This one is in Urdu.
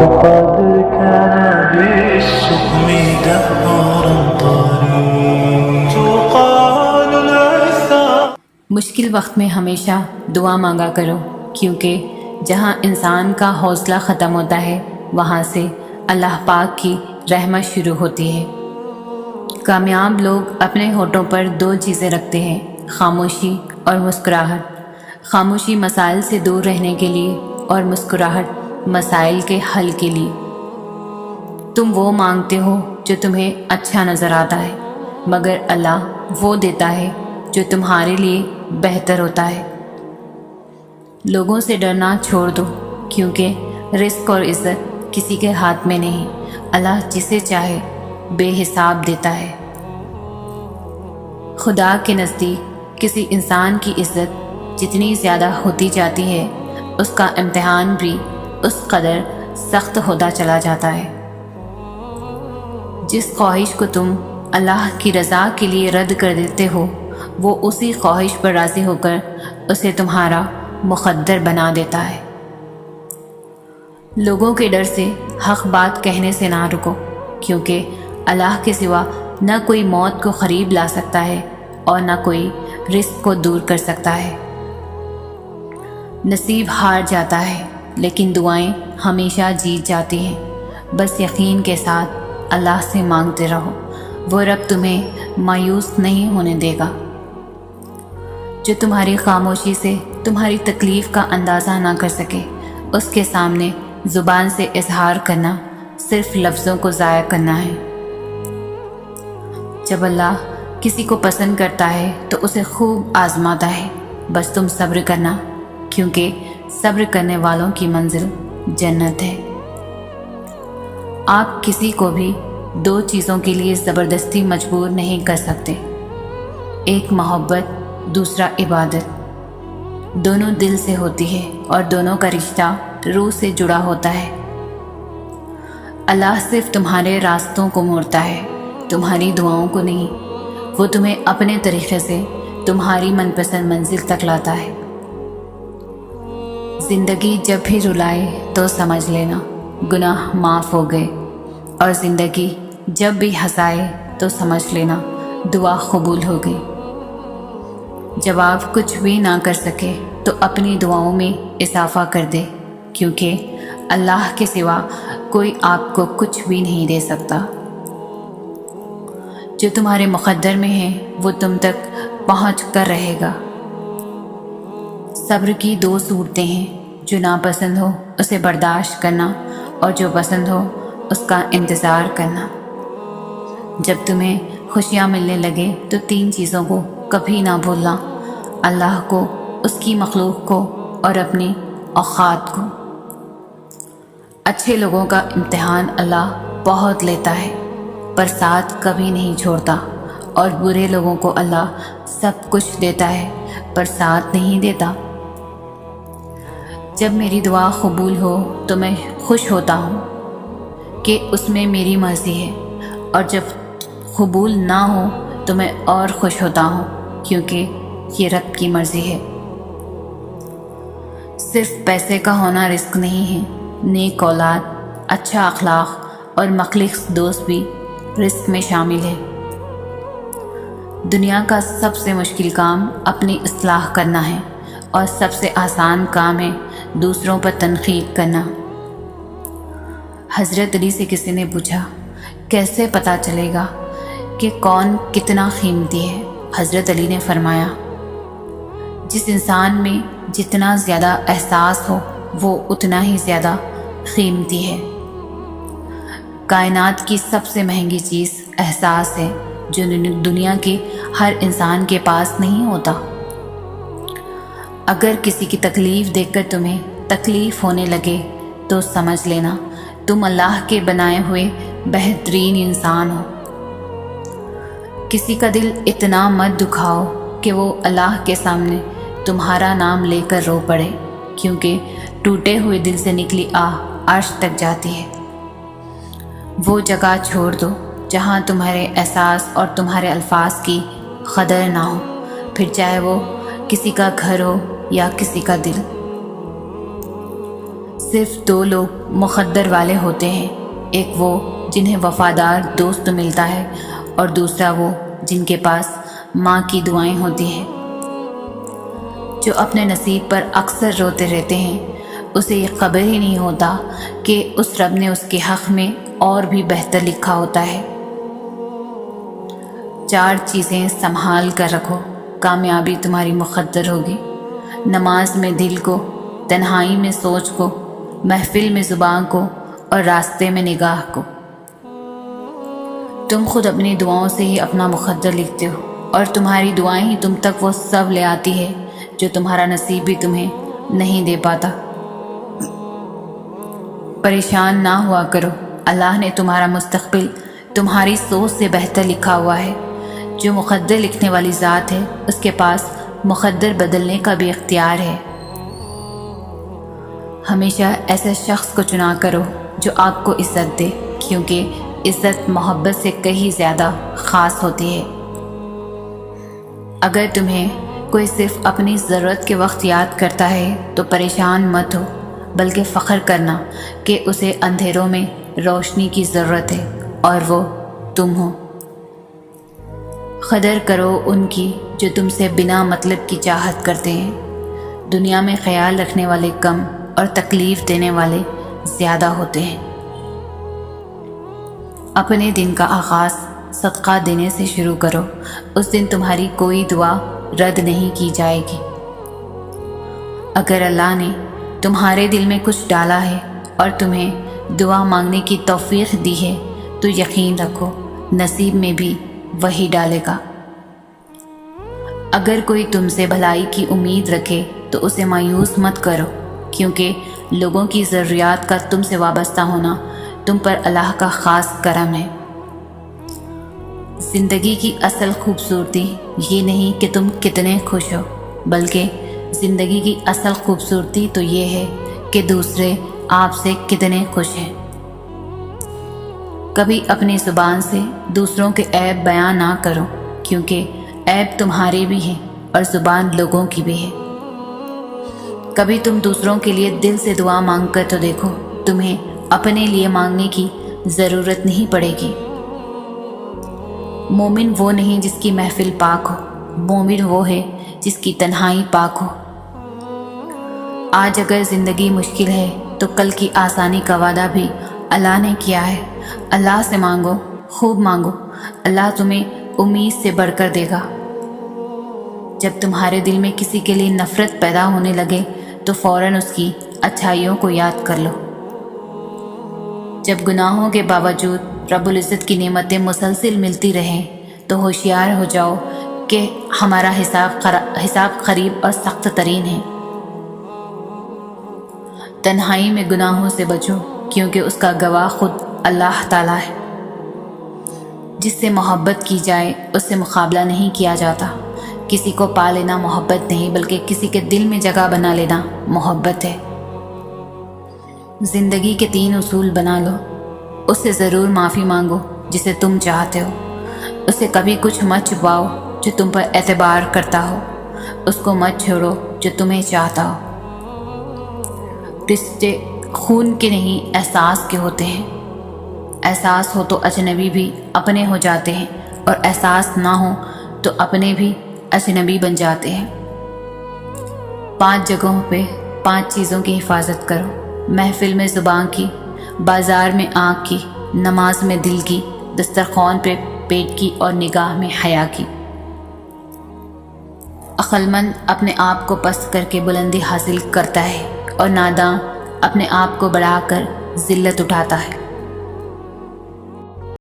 وقد كان بالشؤم دهرا طريق تقال العثار. مشکل وقت میں ہمیشہ دعا مانگا کرو، کیونکہ جہاں انسان کا حوصلہ ختم ہوتا ہے وہاں سے اللہ پاک کی رحمت شروع ہوتی ہے۔ کامیاب لوگ اپنے ہونٹوں پر دو چیزیں رکھتے ہیں، خاموشی اور مسکراہٹ۔ خاموشی مسائل سے دور رہنے کے لیے اور مسکراہٹ مسائل کے حل کے لیے۔ تم وہ مانگتے ہو جو تمہیں اچھا نظر آتا ہے، مگر اللہ وہ دیتا ہے جو تمہارے لیے بہتر ہوتا ہے۔ لوگوں سے ڈرنا چھوڑ دو، کیونکہ رزق اور عزت کسی کے ہاتھ میں نہیں، اللہ جسے چاہے بے حساب دیتا ہے۔ خدا کے نزدیک کسی انسان کی عزت جتنی زیادہ ہوتی جاتی ہے، اس کا امتحان بھی اس قدر سخت ہوتا چلا جاتا ہے۔ جس خواہش کو تم اللہ کی رضا کے لیے رد کر دیتے ہو، وہ اسی خواہش پر راضی ہو کر اسے تمہارا مقدر بنا دیتا ہے۔ لوگوں کے ڈر سے حق بات کہنے سے نہ رکو، کیونکہ اللہ کے سوا نہ کوئی موت کو قریب لا سکتا ہے اور نہ کوئی رزق کو دور کر سکتا ہے۔ نصیب ہار جاتا ہے، لیکن دعائیں ہمیشہ جیت جاتی ہیں۔ بس یقین کے ساتھ اللہ سے مانگتے رہو، وہ رب تمہیں مایوس نہیں ہونے دے گا۔ جو تمہاری خاموشی سے تمہاری تکلیف کا اندازہ نہ کر سکے، اس کے سامنے زبان سے اظہار کرنا صرف لفظوں کو ضائع کرنا ہے۔ جب اللہ کسی کو پسند کرتا ہے تو اسے خوب آزماتا ہے، بس تم صبر کرنا، کیونکہ صبر کرنے والوں کی منزل جنت ہے۔ آپ کسی کو بھی دو چیزوں کے لیے زبردستی مجبور نہیں کر سکتے، ایک محبت، دوسرا عبادت۔ دونوں دل سے ہوتی ہے اور دونوں کا رشتہ روح سے جڑا ہوتا ہے۔ اللہ صرف تمہارے راستوں کو موڑتا ہے، تمہاری دعاؤں کو نہیں۔ وہ تمہیں اپنے طریقے سے تمہاری من پسند منزل تک لاتا ہے۔ زندگی جب بھی رلائے تو سمجھ لینا گناہ معاف ہو گئے، اور زندگی جب بھی ہنسائے تو سمجھ لینا دعا قبول ہو گئی۔ جب آپ کچھ بھی نہ کر سکے تو اپنی دعاؤں میں اضافہ کر دے، کیونکہ اللہ کے سوا کوئی آپ کو کچھ بھی نہیں دے سکتا۔ جو تمہارے مقدر میں ہے وہ تم تک پہنچ کر رہے گا۔ صبر کی دو صورتیں ہیں، جو ناپسند ہو اسے برداشت کرنا، اور جو پسند ہو اس کا انتظار کرنا۔ جب تمہیں خوشیاں ملنے لگے تو تین چیزوں کو کبھی نہ بھولنا، اللہ کو، اس کی مخلوق کو اور اپنی اوقات کو۔ اچھے لوگوں کا امتحان اللہ بہت لیتا ہے، پر ساتھ کبھی نہیں چھوڑتا، اور برے لوگوں کو اللہ سب کچھ دیتا ہے پر ساتھ نہیں دیتا۔ جب میری دعا قبول ہو تو میں خوش ہوتا ہوں کہ اس میں میری مرضی ہے، اور جب قبول نہ ہو تو میں اور خوش ہوتا ہوں، کیونکہ یہ رب کی مرضی ہے۔ صرف پیسے کا ہونا رزق نہیں ہے، نیک اولاد، اچھا اخلاق اور مخلص دوست بھی رزق میں شامل ہے۔ دنیا کا سب سے مشکل کام اپنی اصلاح کرنا ہے، اور سب سے آسان کام ہے دوسروں پر تنقید کرنا۔ حضرت علی سے کسی نے پوچھا، کیسے پتہ چلے گا کہ کون کتنا قیمتی ہے؟ حضرت علی نے فرمایا، جس انسان میں جتنا زیادہ احساس ہو وہ اتنا ہی زیادہ قیمتی ہے۔ کائنات کی سب سے مہنگی چیز احساس ہے، جو دنیا کے ہر انسان کے پاس نہیں ہوتا۔ اگر کسی کی تکلیف دیکھ کر تمہیں تکلیف ہونے لگے تو سمجھ لینا تم اللہ کے بنائے ہوئے بہترین انسان ہو۔ کسی کا دل اتنا مت دکھاؤ کہ وہ اللہ کے سامنے تمہارا نام لے کر رو پڑے، کیونکہ ٹوٹے ہوئے دل سے نکلی آہ عرش تک جاتی ہے۔ وہ جگہ چھوڑ دو جہاں تمہارے احساس اور تمہارے الفاظ کی قدر نہ ہو، پھر چاہے وہ کسی کا گھر ہو یا کسی کا دل۔ صرف 2 لوگ مقدر والے ہوتے ہیں، ایک وہ جنہیں وفادار دوست ملتا ہے اور دوسرا وہ جن کے پاس ماں کی دعائیں ہوتی ہیں۔ جو اپنے نصیب پر اکثر روتے رہتے ہیں اسے یہ خبر ہی نہیں ہوتا کہ اس رب نے اس کے حق میں اور بھی بہتر لکھا ہوتا ہے۔ 4 چیزیں سنبھال کر رکھو، کامیابی تمہاری مقدر ہوگی۔ نماز میں دل کو، تنہائی میں سوچ کو، محفل میں زبان کو اور راستے میں نگاہ کو۔ تم خود اپنی دعاؤں سے ہی اپنا مقدر لکھتے ہو، اور تمہاری دعائیں ہی تم تک وہ سب لے آتی ہے جو تمہارا نصیب بھی تمہیں نہیں دے پاتا۔ پریشان نہ ہوا کرو، اللہ نے تمہارا مستقبل تمہاری سوچ سے بہتر لکھا ہوا ہے۔ جو مقدر لکھنے والی ذات ہے اس کے پاس مقدر بدلنے کا بھی اختیار ہے۔ ہمیشہ ایسے شخص کو چنا کرو جو آپ کو عزت دے، کیونکہ عزت محبت سے کہیں زیادہ خاص ہوتی ہے۔ اگر تمہیں کوئی صرف اپنی ضرورت کے وقت یاد کرتا ہے تو پریشان مت ہو، بلکہ فخر کرنا کہ اسے اندھیروں میں روشنی کی ضرورت ہے اور وہ تم ہو۔ قدر کرو ان کی جو تم سے بنا مطلب کی چاہت کرتے ہیں۔ دنیا میں خیال رکھنے والے کم اور تکلیف دینے والے زیادہ ہوتے ہیں۔ اپنے دن کا آغاز صدقہ دینے سے شروع کرو، اس دن تمہاری کوئی دعا رد نہیں کی جائے گی۔ اگر اللہ نے تمہارے دل میں کچھ ڈالا ہے اور تمہیں دعا مانگنے کی توفیق دی ہے تو یقین رکھو نصیب میں بھی وہی ڈالے گا۔ اگر کوئی تم سے بھلائی کی امید رکھے تو اسے مایوس مت کرو، کیونکہ لوگوں کی ضروریات کا تم سے وابستہ ہونا تم پر اللہ کا خاص کرم ہے۔ زندگی کی اصل خوبصورتی یہ نہیں کہ تم کتنے خوش ہو، بلکہ زندگی کی اصل خوبصورتی تو یہ ہے کہ دوسرے آپ سے کتنے خوش ہیں۔ کبھی اپنی زبان سے دوسروں کے عیب بیان نہ کرو، کیونکہ عیب تمہارے بھی ہیں اور زبان لوگوں کی بھی ہے۔ کبھی تم دوسروں کے لیے دل سے دعا مانگ کر تو دیکھو، تمہیں اپنے لیے مانگنے کی ضرورت نہیں پڑے گی۔ مومن وہ نہیں جس کی محفل پاک ہو، مومن وہ ہے جس کی تنہائی پاک ہو۔ آج اگر زندگی مشکل ہے تو کل کی آسانی کا وعدہ بھی اللہ نے کیا ہے۔ اللہ سے مانگو، خوب مانگو، اللہ تمہیں امید سے بڑھ کر دے گا۔ جب تمہارے دل میں کسی کے لیے نفرت پیدا ہونے لگے تو فوراً اس کی اچھائیوں کو یاد کر لو۔ جب گناہوں کے باوجود رب العزت کی نعمتیں مسلسل ملتی رہیں تو ہوشیار ہو جاؤ کہ ہمارا حساب قریب اور سخت ترین ہے۔ تنہائی میں گناہوں سے بچو، کیونکہ اس کا گواہ خود اللہ تعالیٰ ہے۔ جس سے محبت کی جائے اس سے مقابلہ نہیں کیا جاتا۔ کسی کو پا لینا محبت نہیں، بلکہ کسی کے دل میں جگہ بنا لینا محبت ہے۔ زندگی کے 3 اصول بنا لو۔ اس سے ضرور معافی مانگو جسے تم چاہتے ہو، اسے کبھی کچھ مت چھپاؤ جو تم پر اعتبار کرتا ہو، اس کو مت چھوڑو جو تمہیں چاہتا ہو۔ رشتے خون کے نہیں احساس کے ہوتے ہیں۔ احساس ہو تو اجنبی بھی اپنے ہو جاتے ہیں، اور احساس نہ ہو تو اپنے بھی اجنبی بن جاتے ہیں۔ 5 جگہوں پہ 5 چیزوں کی حفاظت کرو: محفل میں زبان کی، بازار میں آنکھ کی، نماز میں دل کی، دسترخوان پہ پیٹ کی اور نگاہ میں حیا کی۔ عقل مند اپنے آپ کو پست کر کے بلندی حاصل کرتا ہے، اور ناداں اپنے آپ کو بڑھا کر ذلت اٹھاتا ہے۔